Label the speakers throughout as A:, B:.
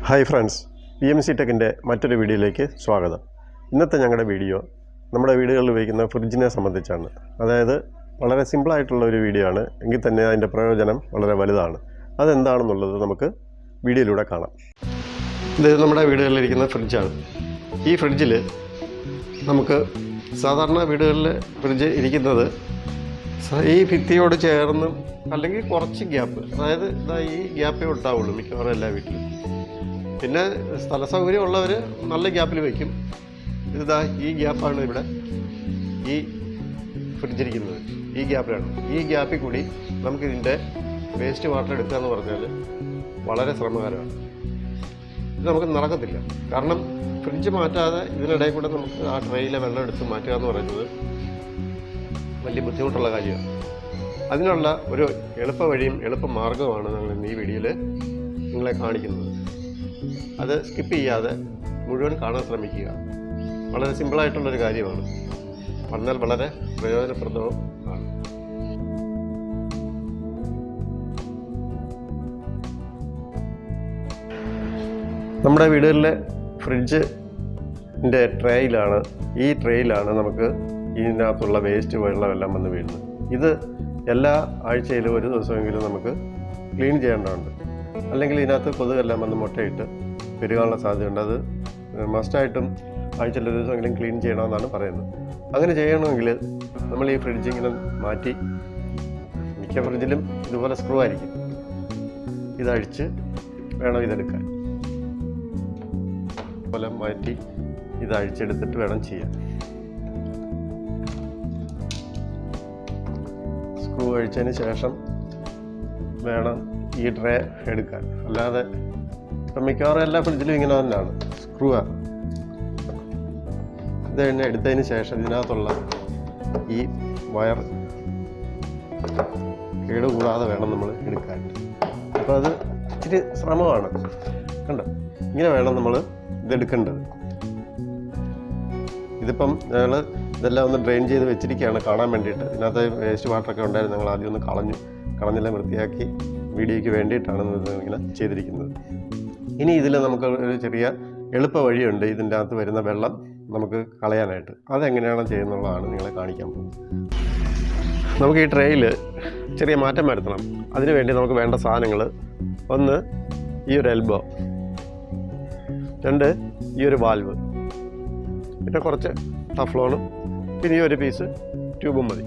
A: Hi friends, VMC ടെക്കിൻ്റെ മറ്റൊരു വീഡിയോയിലേക്ക് സ്വാഗതം. ഇന്നത്തെ ഞങ്ങളുടെ വീഡിയോ നമ്മുടെ വീടുകളിൽ ഉപയോഗിക്കുന്ന ഫ്രിഡ്ജിനെ സംബന്ധിച്ചാണ്. അതായത് വളരെ സിമ്പിളായിട്ടുള്ള ഒരു വീഡിയോ ആണ്, എങ്കിൽ തന്നെ അതിൻ്റെ പ്രയോജനം വളരെ വലുതാണ്. അതെന്താണെന്നുള്ളത് നമുക്ക് വീഡിയോയിലൂടെ കാണാം. ഇത് നമ്മുടെ വീടുകളിലിരിക്കുന്ന ഫ്രിഡ്ജാണ്. ഈ ഫ്രിഡ്ജിൽ നമുക്ക് സാധാരണ വീടുകളിൽ ഫ്രിഡ്ജ് ഇരിക്കുന്നത് ഈ ഭിത്തിയോട് ചേർന്ന് അല്ലെങ്കിൽ കുറച്ച് ഗ്യാപ്പ്, അതായത് ഈ ഗ്യാപ്പേ ഉണ്ടാവുള്ളൂ മിക്കവാറും എല്ലാ വീട്ടിലും. പിന്നെ സ്ഥല സൗകര്യം ഉള്ളവർ നല്ല ഗ്യാപ്പിൽ വയ്ക്കും. ഈ ഗ്യാപ്പാണ് ഇവിടെ ഈ ഫ്രിഡ്ജിരിക്കുന്നത്. ഈ ഗ്യാപ്പിലാണ്. ഈ ഗ്യാപ്പിൽ കൂടി നമുക്കിതിൻ്റെ വേസ്റ്റ് വാട്ടർ എടുക്കുക എന്ന് പറഞ്ഞാൽ വളരെ ശ്രമകരമാണ്. ഇത് നമുക്ക് നടക്കത്തില്ല. കാരണം ഫ്രിഡ്ജ് മാറ്റാതെ ഇതിനിടയിൽ കൂടെ നമുക്ക് ആ ട്രെയിലെ വെള്ളം എടുത്ത് മാറ്റുക എന്ന് പറയുന്നത് വലിയ ബുദ്ധിമുട്ടുള്ള കാര്യമാണ്. അതിനുള്ള ഒരു എളുപ്പ വഴിയും എളുപ്പ മാർഗവുമാണ് ഞങ്ങൾ ഇന്ന് ഈ വീഡിയോയിൽ നിങ്ങളെ കാണിക്കുന്നത്. അത് സ്കിപ്പ് ചെയ്യാതെ മുഴുവൻ കാണാൻ ശ്രമിക്കുക. വളരെ സിമ്പിളായിട്ടുള്ളൊരു കാര്യമാണ്, പറഞ്ഞാൽ വളരെ പ്രയോജനപ്രദവും ആണ്. നമ്മുടെ വീടുകളിലെ ഫ്രിഡ്ജിൻ്റെ ട്രേയിലാണ്, ഈ ട്രേയിലാണ് നമുക്ക് ഇതിനകത്തുള്ള വേസ്റ്റ് വെള്ളമെല്ലാം വന്ന് വീഴുന്നത്. ഇത് എല്ലാ ആഴ്ചയിലും ഒരു ദിവസമെങ്കിലും നമുക്ക് ക്ലീൻ ചെയ്യേണ്ടതുണ്ട്. അല്ലെങ്കിൽ ഇതിനകത്ത് കൊതുകെല്ലാം വന്ന് മുട്ടയിട്ട് പെരുകാനുള്ള സാധ്യതയുണ്ട്. അത് മസ്റ്റായിട്ടും ആഴ്ചയിൽ ഒരു ദിവസമെങ്കിലും ക്ലീൻ ചെയ്യണമെന്നാണ് പറയുന്നത്. അങ്ങനെ ചെയ്യണമെങ്കിൽ നമ്മൾ ഈ ഫ്രിഡ്ജ് ഇങ്ങനെ മാറ്റി, മിക്ക ഫ്രിഡ്ജിലും ഇതുപോലെ സ്ക്രൂ ആയിരിക്കും, ഇതഴിച്ച് വേണം ഇതെടുക്കാൻ. ഇതുപോലെ മാറ്റി ഇതഴിച്ചെടുത്തിട്ട് വേണം ചെയ്യാൻ. സ്ക്രൂ അഴിച്ചതിന് ശേഷം വേണം ഈ ട്രേ എടുക്കാൻ. അല്ലാതെ ഇപ്പം മിക്കവാറും എല്ലാ ഫ്രിഡ്ജിലും ഇങ്ങനെ തന്നെയാണ്, സ്ക്രൂ ആണ്. ഇത് തന്നെ എടുത്തതിന് ശേഷം ഇതിനകത്തുള്ള ഈ വയർ കേടുകൂടാതെ വേണം നമ്മൾ എടുക്കാൻ. അപ്പോൾ അത് ഇച്ചിരി ശ്രമമാണ്. കണ്ടോ, ഇങ്ങനെ വേണം നമ്മൾ ഇതെടുക്കേണ്ടത്. ഇതിപ്പം ഞങ്ങൾ ഇതെല്ലാം ഒന്ന് ഡ്രെയിൻ ചെയ്ത് വെച്ചിരിക്കുകയാണ് കാണാൻ വേണ്ടിയിട്ട്. ഇതിനകത്ത് വേസ്റ്റ് വാട്ടറൊക്കെ ഉണ്ടായിരുന്നു, ഞങ്ങൾ ആദ്യം ഒന്ന് കളഞ്ഞെല്ലാം വൃത്തിയാക്കി വീഡിയോയ്ക്ക് വേണ്ടിയിട്ടാണ് ഇങ്ങനെ ചെയ്തിരിക്കുന്നത്. ഇനി ഇതിൽ നമുക്ക് ഒരു ചെറിയ എളുപ്പ വഴിയുണ്ട് ഇതിൻ്റെ അകത്ത് വരുന്ന വെള്ളം നമുക്ക് കളയാനായിട്ട്. അതെങ്ങനെയാണ് ചെയ്യുന്നുള്ളതാണ് നിങ്ങളെ കാണിക്കാൻ പോകുന്നത്. നമുക്ക് ഈ ട്രേയിൽ ചെറിയ മാറ്റം വരുത്തണം. അതിനുവേണ്ടി നമുക്ക് വേണ്ട സാധനങ്ങൾ: ഒന്ന് ഈ ഒരു എൽബോ, രണ്ട് ഈ ഒരു വാൽവ്, പിന്നെ കുറച്ച് ടഫ്ലോണും, പിന്നെ ഈ ഒരു പീസ് ട്യൂബും മതി.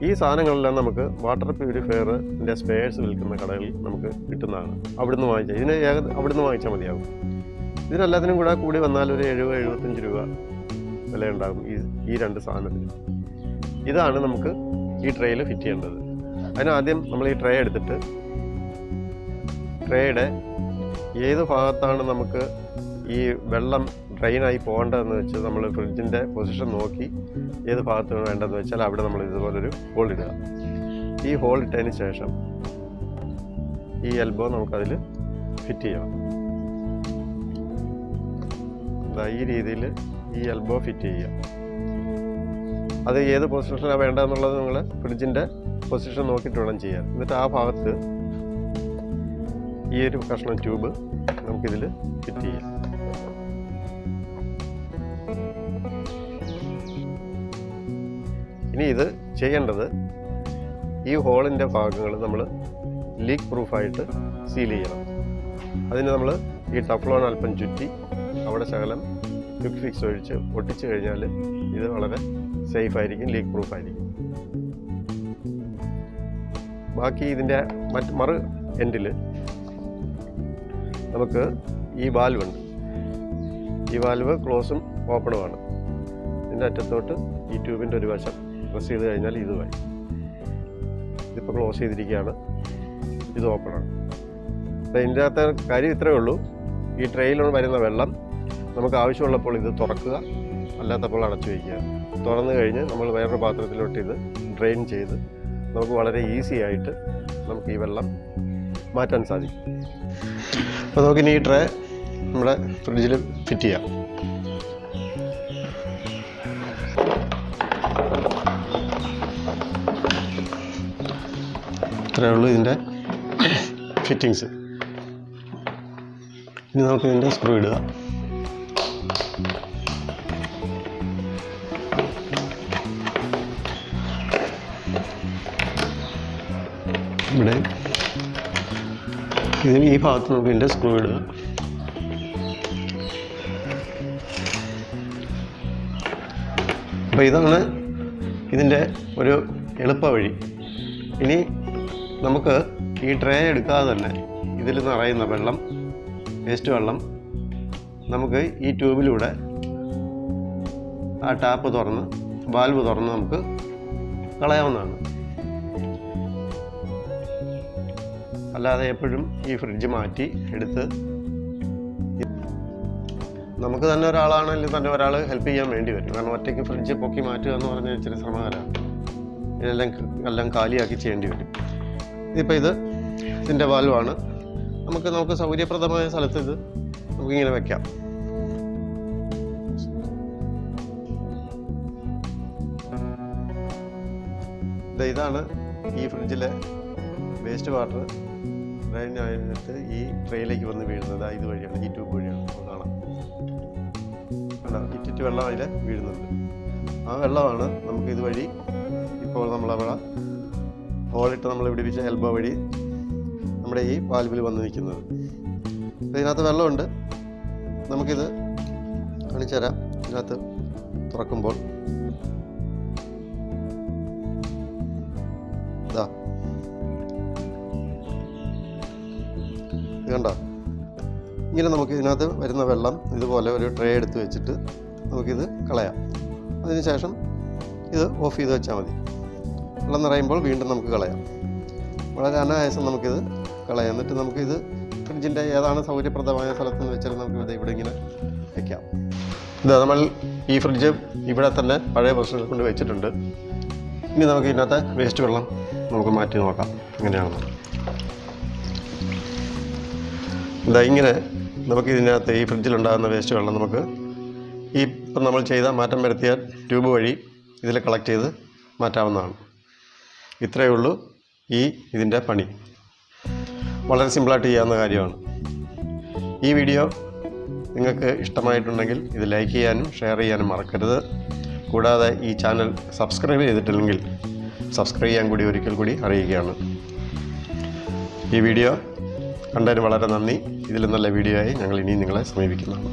A: ഈ സാധനങ്ങളെല്ലാം നമുക്ക് വാട്ടർ പ്യൂരിഫയറിൻ്റെ സ്പെയർസ് വിൽക്കുന്ന കടകളിൽ നമുക്ക് കിട്ടുന്നതാണ്. അവിടുന്ന് അവിടുന്ന് വാങ്ങിച്ചാൽ മതിയാകും. ഇതിനെല്ലാത്തിനും കൂടി വന്നാൽ ഒരു 70-75 രൂപ വിലയുണ്ടാകും ഈ രണ്ട് സാധനത്തിന്. ഇതാണ് നമുക്ക് ഈ ട്രേയിൽ ഫിറ്റ് ചെയ്യേണ്ടത്. അതിനാദ്യം നമ്മൾ ഈ ട്രേ എടുത്തിട്ട് ട്രേയുടെ ഏത് ഭാഗത്താണ് നമുക്ക് ഈ വെള്ളം ഡ്രെയിനായി പോകേണ്ടതെന്ന് വെച്ച് നമ്മൾ ഫ്രിഡ്ജിൻ്റെ പൊസിഷൻ നോക്കി ഏത് ഭാഗത്താണ് വേണ്ടതെന്ന് വെച്ചാൽ അവിടെ നമ്മൾ ഇതുപോലൊരു ഹോൾ ഇടുക. ഈ ഹോൾ ഇട്ടതിന് ശേഷം ഈ എൽബോ നമുക്കതിൽ ഫിറ്റ് ചെയ്യണം. ഈ രീതിയിൽ ഈ എൽബോ ഫിറ്റ് ചെയ്യുക. അത് ഏത് പൊസിഷനാണ് വേണ്ടതെന്നുള്ളത് നിങ്ങൾ ഫ്രിഡ്ജിൻ്റെ പൊസിഷൻ നോക്കിയിട്ട് വേണം ചെയ്യാൻ. എന്നിട്ട് ആ ഭാഗത്ത് ഈ ഒരു കഷ്ണം ട്യൂബ് നമുക്കിതിൽ ഫിറ്റ് ചെയ്യാം. ഇനി ഇത് ചെയ്യേണ്ടത്, ഈ ഹോളിൻ്റെ ഭാഗങ്ങൾ നമ്മൾ ലീക്ക് പ്രൂഫായിട്ട് സീൽ ചെയ്യണം. അതിന് നമ്മൾ ഈ ടഫ്ലോൺ അല്പം ചുറ്റി അവിടെ ശകലം ക്വിക്ക് ഫിക്സ് ഒഴിച്ച് ഒട്ടിച്ച് കഴിഞ്ഞാൽ ഇത് വളരെ സേഫായിരിക്കും, ലീക്ക് പ്രൂഫായിരിക്കും. ബാക്കി ഇതിൻ്റെ മറു എൻഡിൽ നമുക്ക് ഈ വാൽവുണ്ട്. ഈ വാൽവ് ക്ലോസും ഓപ്പണുമാണ്. ഇതിൻ്റെ അറ്റത്തോട്ട് ഈ ട്യൂബിൻ്റെ ഒരു വശം പ്രസ് ചെയ്ത് കഴിഞ്ഞാൽ ഇതുമായി. ഇതിപ്പോൾ ക്ലോസ് ചെയ്തിരിക്കുകയാണ്, ഇത് ഓപ്പണാണ്. അപ്പോൾ ഇതിൻ്റെ അകത്തെ കാര്യം ഇത്രയേ ഉള്ളൂ. ഈ ട്രെയിൽ വരുന്ന വെള്ളം നമുക്ക് ആവശ്യമുള്ളപ്പോൾ ഇത് തുറക്കുക, അല്ലാത്തപ്പോൾ അടച്ചു വയ്ക്കുക. തുറന്നു കഴിഞ്ഞ് നമ്മൾ വേറൊരു പാത്രത്തിലോട്ട് ഇത് ഡ്രെയിൻ ചെയ്ത് നമുക്ക് വളരെ ഈസി ആയിട്ട് നമുക്ക് ഈ വെള്ളം മാറ്റാൻ സാധിക്കും. അപ്പോൾ നമുക്കിനി ഈ ട്രേ നമ്മുടെ ഫ്രിഡ്ജിൽ ഫിറ്റ് ചെയ്യാം. ഇത്രയേ ഉള്ളൂ ഇതിൻ്റെ ഫിറ്റിങ്സ്. ഇനി നമുക്ക് ഇതിൻ്റെ സ്ക്രൂ ഇടുക. ഇവിടെ ഈ ഭാഗത്ത് നമുക്ക് ഇതിൻ്റെ സ്ക്രൂ ഇടുക. അപ്പോൾ ഇതാണ് ഇതിൻ്റെ ഒരു എളുപ്പ വഴി. ഇനി നമുക്ക് ഈ ട്രേ എടുക്കാതെ തന്നെ ഇതിൽ നിറയുന്ന വെള്ളം, വേസ്റ്റ് വെള്ളം നമുക്ക് ഈ ട്യൂബിലൂടെ ആ ടാപ്പ് തുറന്ന് വാൽവ് തുറന്ന് നമുക്ക് കളയാവുന്നതാണ്. അല്ലാതെ എപ്പോഴും ഈ ഫ്രിഡ്ജ് മാറ്റി എടുത്ത് നമുക്ക് തന്നെ ഒരാളാണെങ്കിൽ തന്നെ ഒരാൾ ഹെൽപ്പ് ചെയ്യാൻ വേണ്ടി വരും. കാരണം ഒറ്റയ്ക്ക് ഫ്രിഡ്ജ് പൊക്കി മാറ്റുക എന്ന് പറഞ്ഞാൽ ഇച്ചിരി ശ്രമകരമാണ്. എല്ലാം കാലിയാക്കി ചെയ്യേണ്ടി വരും. ഇതിപ്പോൾ ഇതിൻ്റെ വാൽവാണ്. നമുക്ക് സൗകര്യപ്രദമായ സ്ഥലത്ത് ഇത് നമുക്കിങ്ങനെ വെക്കാം. ഇതാണ് ഈ ഫ്രിഡ്ജിലെ വേസ്റ്റ് വാട്ടർ ഡ്രെയിൻ ആയിട്ട് ഈ ട്രെയിലേക്ക് വന്ന് വീഴുന്നത്. ഇതുവഴിയാണ്, ഈ ട്യൂബ് വഴിയാണ്. നമുക്ക് കാണാം, ഇറ്റിറ്റ് വെള്ളം അതിൽ വീഴുന്നുണ്ട്. ആ വെള്ളമാണ് നമുക്ക് ഇതുവഴി ഇപ്പോൾ നമ്മളവിടെ ഹോളിട്ട് നമ്മൾ പിടിപ്പിച്ച എൽബോ വഴി നമ്മുടെ ഈ വാൽവിൽ വന്ന് നിൽക്കുന്നത്. അപ്പോൾ ഇതിനകത്ത് വെള്ളമുണ്ട്. നമുക്കിത് കാണിച്ചു തരാം. ഇതിനകത്ത് തുറക്കുമ്പോൾ ഇതാ, ഇത് കണ്ടോ? ഇങ്ങനെ നമുക്ക് ഇതിനകത്ത് വരുന്ന വെള്ളം ഇതുപോലെ ഒരു ട്രേ എടുത്ത് വെച്ചിട്ട് നമുക്കിത് കളയാം. അതിനുശേഷം ഇത് ഓഫ് ചെയ്ത് വെച്ചാൽ മതി. വെള്ളം നിറയുമ്പോൾ വീണ്ടും നമുക്ക് കളയാം. വളരെ അനായാസം നമുക്കിത് കളയാം. എന്നിട്ട് നമുക്കിത് ഫ്രിഡ്ജിൻ്റെ ഏതാണ് സൗകര്യപ്രദമായ സ്ഥലത്തെന്ന് വെച്ചാൽ നമുക്കിത് ഇവിടെ ഇങ്ങനെ വയ്ക്കാം. ഇതാ, നമ്മൾ ഈ ഫ്രിഡ്ജ് ഇവിടെ തന്നെ പഴയ പ്രശ്നങ്ങൾ കൊണ്ട് വെച്ചിട്ടുണ്ട്. ഇനി നമുക്ക് ഇതിനകത്ത് വേസ്റ്റ് വെള്ളം നമുക്ക് മാറ്റി നോക്കാം എങ്ങനെയാണെന്ന്. ഇതാ, ഇങ്ങനെ നമുക്ക് ഇതിനകത്ത് ഈ ഫ്രിഡ്ജിലുണ്ടാകുന്ന വേസ്റ്റ് വെള്ളം നമുക്ക് ഇപ്പം നമ്മൾ ചെയ്ത മാറ്റം വരുത്തിയ ട്യൂബ് വഴി ഇതിൽ കളക്ട് ചെയ്ത് മാറ്റാവുന്നതാണ്. ഇത്രയേ ഉള്ളൂ ഇതിൻ്റെ പണി. വളരെ സിമ്പിളായിട്ട് ചെയ്യാവുന്ന കാര്യമാണ്. ഈ വീഡിയോ നിങ്ങൾക്ക് ഇഷ്ടമായിട്ടുണ്ടെങ്കിൽ ഇത് ലൈക്ക് ചെയ്യാനും ഷെയർ ചെയ്യാനും മറക്കരുത്. കൂടാതെ ഈ ചാനൽ സബ്സ്ക്രൈബ് ചെയ്തിട്ടില്ലെങ്കിൽ സബ്സ്ക്രൈബ് ചെയ്യാൻ കൂടി ഒരിക്കൽ കൂടി അറിയിക്കുകയാണ്. ഈ വീഡിയോ കണ്ടതിന് വളരെ നന്ദി. ഇതിലും നല്ല വീഡിയോ ആയി ഞങ്ങൾ ഇനിയും നിങ്ങളെ സമീപിക്കുന്നതാണ്.